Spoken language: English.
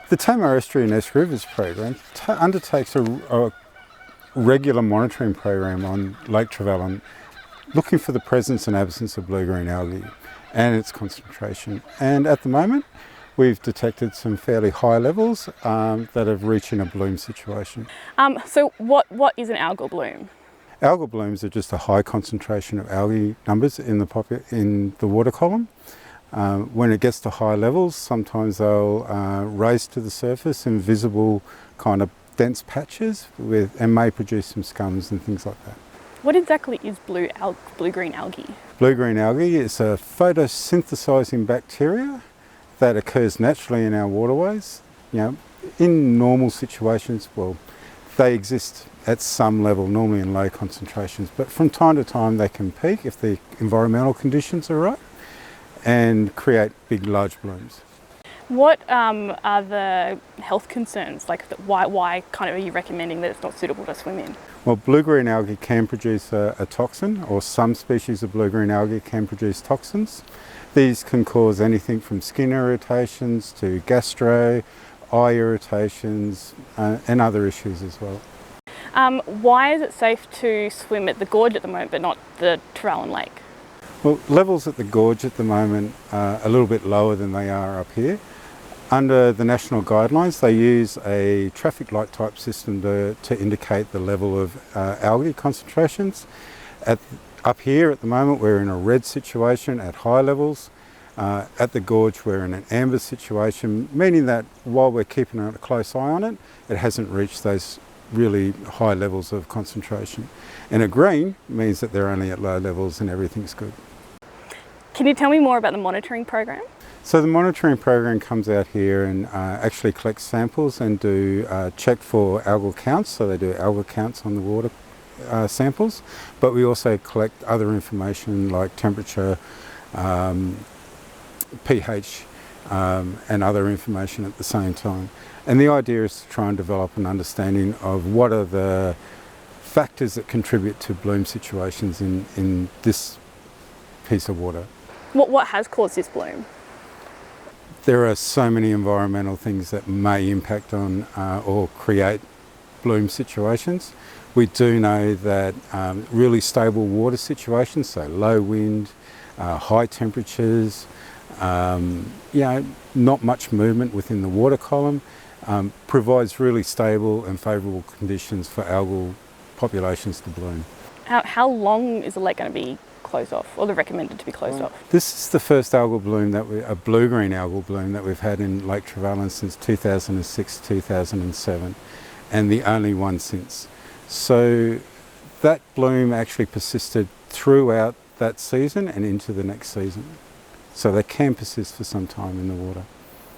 The Tamar Estuary and Esk Rivers program undertakes a regular monitoring program on Lake Trevallyn, looking for the presence and absence of blue-green algae and its concentration. And at the moment, we've detected some fairly high levels that have reached in a bloom situation. So what is an algal bloom? Algal blooms are just a high concentration of algae numbers in the water column. When it gets to high levels, sometimes they'll raise to the surface in visible kind of dense patches and may produce some scums and things like that. What exactly is blue-green algae? Blue-green algae is a photosynthesizing bacteria that occurs naturally in our waterways. You know, in normal situations, well, they exist at some level, normally in low concentrations, but from time to time they can peak if the environmental conditions are right and create big, large blooms. What are the health concerns? Like, why kind of are you recommending that it's not suitable to swim in? Well, blue-green algae can produce a toxin, or some species of blue-green algae can produce toxins. These can cause anything from skin irritations to gastro, eye irritations, and other issues as well. Why is it safe to swim at the gorge at the moment but not the Trevallyn Lake? Well, levels at the gorge at the moment are a little bit lower than they are up here. Under the national guidelines, they use a traffic light type system to indicate the level of algae concentrations. Up here at the moment, we're in a red situation at high levels. At the gorge, we're in an amber situation, meaning that while we're keeping a close eye on it, it hasn't reached those really high levels of concentration. And a green means that they're only at low levels and everything's good. Can you tell me more about the monitoring program? So the monitoring program comes out here and actually collects samples and do check for algal counts. So they do algal counts on the water samples, but we also collect other information like temperature, pH, and other information at the same time. And the idea is to try and develop an understanding of what are the factors that contribute to bloom situations in this piece of water. What has caused this bloom? There are so many environmental things that may impact on or create bloom situations. We do know that really stable water situations, so low wind, high temperatures, not much movement within the water column, provides really stable and favourable conditions for algal populations to bloom. How long is the lake going to be closed off, or they're recommended to be closed off? This is the first algal bloom a blue-green algal bloom that we've had in Lake Trevallyn since 2006-2007, and the only one since. So that bloom actually persisted throughout that season and into the next season. So they can persist for some time in the water.